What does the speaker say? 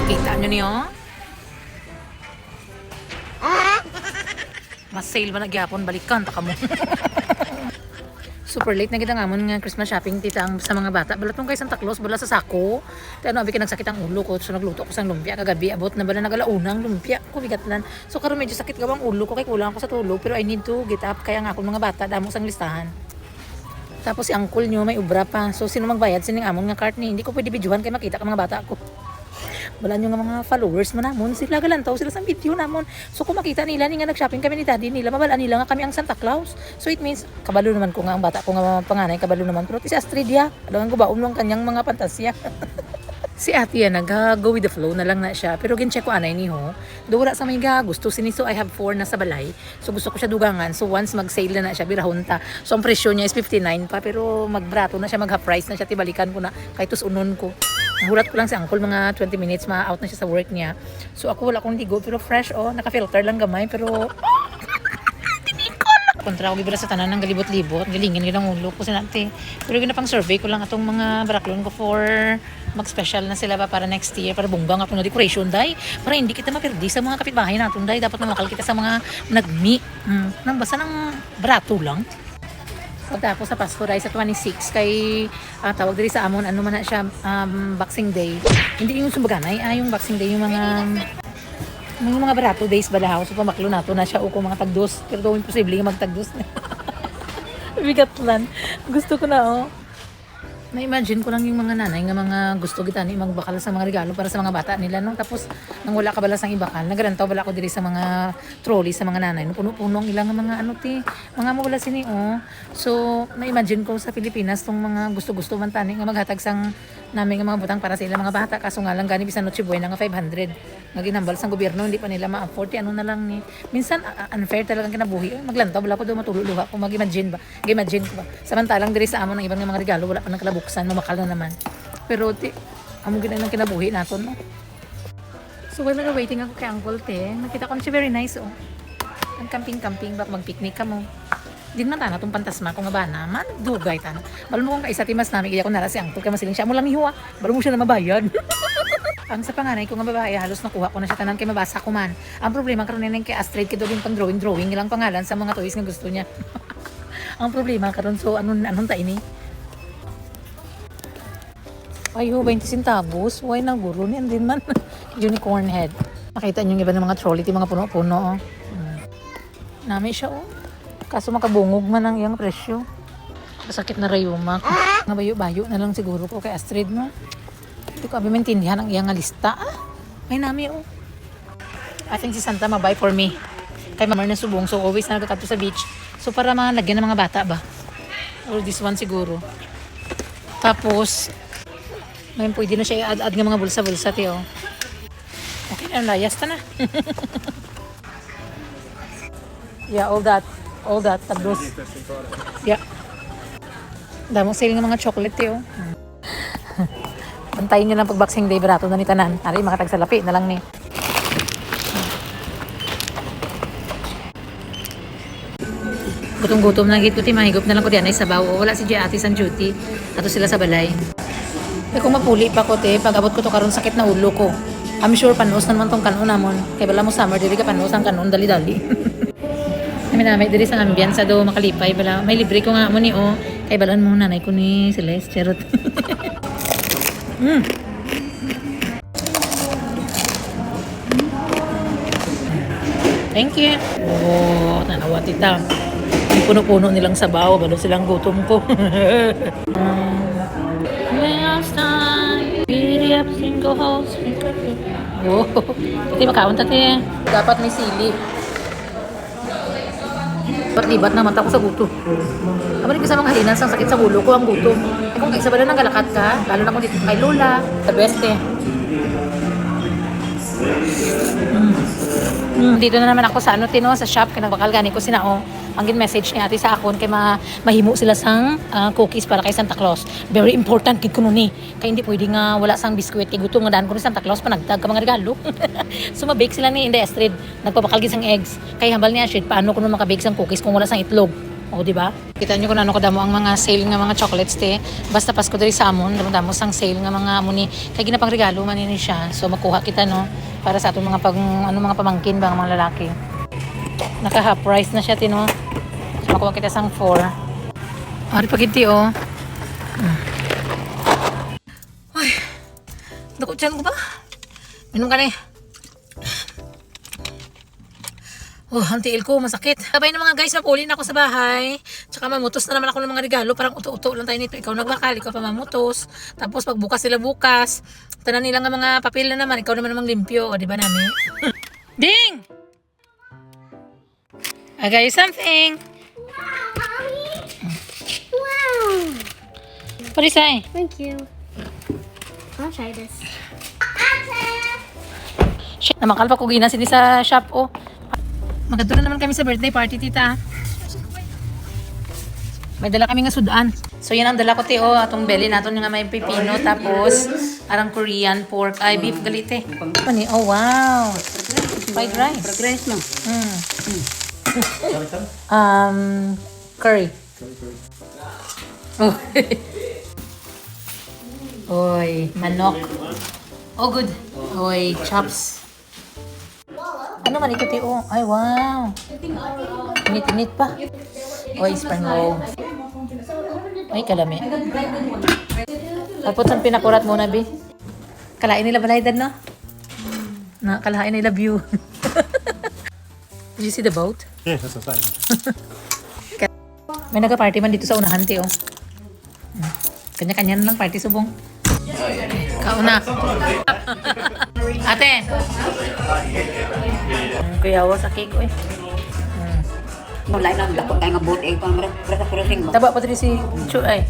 Kita nyo niyo? Mas sale ba nagyapon balikan ta kamo. Super late na kita nga mo nga Christmas shopping tita ang sa mga bata. Bala tong kay Santa Claus bala sa sako. Tay ano abi nagsakit ang ulo ko so nagluto ko sang lumpia kagabi abot na bala nagalaunang lumpia ko bigatlan. So karon medyo sakit gawang ulo ko kay kulang ako sa tulog pero I need to get up kaya nga ako mga bata damo sang listahan. Tapos si uncle nyo may ubra pa. So sino magbayad sining amon nga cart ni hindi ko pwede bidyuhan kay makita ka mga bata ko. Wala nyo nga mga followers mo namon. Sila galantaw sila sa video namon. So kung makita nila ni nga nag-shopping kami ni daddy nila, mabalaan nila nga kami ang Santa Claus. So it means, kabalo naman ko nga ang bata ko nga panganay, kabalo naman. Pero si Astrid ya, alam ko ba umlong kanyang mga pantasya. Si ate yan, nag-go with the flow na lang na siya. Pero gin-check ko anay ni ho. Do wala sa may gusto siniso, I have 4 na sa balay. So gusto ko siya dugangan. So once mag-sale na siya, birahon ta. So ang presyo niya is 59 pa. Pero magbrato na siya, mag-half price na siya. Tibalikan ko na, kahit unon ko. Nahulat ko lang si uncle mga 20 minutes, ma-out na siya sa work niya. So ako wala akong ligo, pero fresh naka-filter lang gamay. Pero kontra ko gibra sa tanan ng galibot-libot, galingin yun ang ulo ko sinante. Pero yun na pang survey ko lang atong mga baraklon ko for mag-special na sila pa para next year, para bungbang ako na decoration day, para hindi kita mapirdi sa mga kapitbahay natin day, dapat mamakal kita sa mga nagmi. Nang basta ng barato lang. Pagtapos sa Pasko day sa 26 kay tawag diri sa amon ano man na siya Boxing Day. Hindi yung sumbaganay, yung Boxing Day yung mga barato days balahaw so pamaklo nato na siya o mga tagdos pero daw imposible nga magtagdos na. Bigat lang. Gusto ko na na-imagine ko lang yung mga nanay nga mga gusto kita ni magbakal sa mga regalo para sa mga bata nila no. Tapos nang wala ka bala sang ibakal nagarantaw bala ko diri sa mga trolley sa mga nanay no puno-puno ang ilang mga mga mawala sini so na-imagine ko sa Pilipinas tong mga gusto-gusto man tani nga maghatag sang namin nga mga butang para sa ilang mga bata kaso nga lang gani bisan Noche Buena nga 500 nga ginambal sang gobyerno hindi pa nila ma-afford ano na lang ni minsan unfair talagang kinabuhi maglantaw bala ko do matululuha ko mag-imagine ko ba samantalang diri sa amon ang ibang mga regalo wala pa nang kalabuksan mamakal na naman pero amo gid ang kinabuhi naton no. So while waiting ako kay Uncle nakita ko siya very nice ang camping bak mag-picnic ka mo. Din man tana tong pantasma ko nga ba naman dugay tan. Balo mo kung kaisa timas namin iya ko nara si Uncle kay masiling siya mo lang hiwa. Balo mo siya na mabayad. Ang sa panganay ko nga babae halos nakuha ko na siya tanan kay mabasa ko man. Ang problema karon ninin kay Astrid kay dugin pang drawing ilang pangalan sa mga toys nga gusto niya. Ang problema karon so anong ta ini? Ay, 20 centavos. Why na guro niyan din man. Unicorn head. Makita niyo yung iba ng mga trolley, mga puno-puno. Nami siya Kaso makabungog man ang iyang presyo. Masakit na rayuma. Nga bayo-bayo na lang siguro ko kay Astrid no. Hindi ko maintindihan ang iyang lista. May nami I think si Santa mabay for me. Kay mamar na subong so always na nagkakato sa beach. So para lagyan ng mga bata ba? Or this one siguro. Tapos ngayon pwede na siya i-add ng mga bulsa-bulsa tiyo. Okay na, layas ta na. Yeah, all that, tagdos. Yeah. Damong sale ng mga chocolate tiyo. Antayin nyo lang pag Boxing Day, barato na ni tanan. Ari, mga tagsalapi na lang ni. Gutom-gutom na gito, mahigop na lang ko diyan ay sabaw. Wala si Ate San Duty. Ato sila sa balay. Kung mapuli pa ko pag abot ko to karon sakit na ulo ko. I'm sure panos na naman tong kanon namon. Kay bala mo summer diri ka panos ang kanon dali-dali. Namin diri sa ambiance do makalipay bala. May libre ko nga mo ni kay balan mo nanay ko ni Celeste charot. Thank you. Nanawa tita. May puno-puno nilang sabaw, balo silang gutom ko. Up single house. Pati makaon tate. Dapat may sili. Libat na mata ko sa guto. Abalik ko sa mga halinan sang sakit sa ulo ko ang guto. Kung kaisa ba na nagalakat ka, lalo na kung dito kay Lola. The best Dito na naman ako sa sa shop kay nagbakal gani ko sinao. Ang message ni ate sa akon kay mahimo sila sang cookies para kay Santa Claus. Very important gid kuno ni. Kay hindi pwede nga wala sang biskwit kay gutom nga daan ko ni Santa Claus panagtag ka mga regalo. So mabake sila ni Inday Astrid. Nagpapakal gid sang eggs. Kay hambal niya shit paano kuno makabake sang cookies kung wala sang itlog. O, di ba? Kita nyo kung ano kadamo ang mga sale nga mga chocolates te. Basta Pasko diri sa amon, damo sang sale nga mga muni kay ginapang regalo man ini siya. So makuha kita no para sa atong mga mga pamangkin ba mga lalaki. Naka half price na siya tino. So makuha kita sang 4. Ari pa kinti oh. Ay. Dako tiyan ko ba? Minum ka ni. Oh, ang tiil ko, masakit. Sabay na mga guys, mapulin ako sa bahay. Tsaka mamutos na naman ako ng mga regalo. Parang uto-uto lang tayo nito. Ikaw nagbakal, ikaw pa mamutos. Tapos pagbukas sila bukas, tanan nilang mga papel na naman. Ikaw naman namang limpyo. O, di ba namin? Ding! I got you something. Wow! What do you say? Thank you. I'll try this. Shit, namakal pa ko ginasin sa shop, oh. Maganda na naman kami sa birthday party, tita. May dala kami nga sudan. So, yan ang dala ko, Teo. Atong belly natin nga may pipino. Tapos, arang Korean pork. Ay, beef galite. Oh, wow. Fried rice. Fried rice no. Curry. Oh. Oy, manok. Oh, good. Oy, chops. Ano man ito, Teo? Ay, wow. Init-init pa. Oy, spring roll. Ay, kalami. Tapos ang pinakurat muna, Bi. Kalain nila balaydan, no? Kalain nila view. Did you see the boat? Yeah, that's outside. May nagka-party man dito sa unahan, Teo. Kanya-kanya na lang party, subong. Kauna. Ate. Kuyawa sa cake, eh. Mulai lang dako kay nga boat ay pang rasa crossing ba. Taba pa diri si Chu, ay.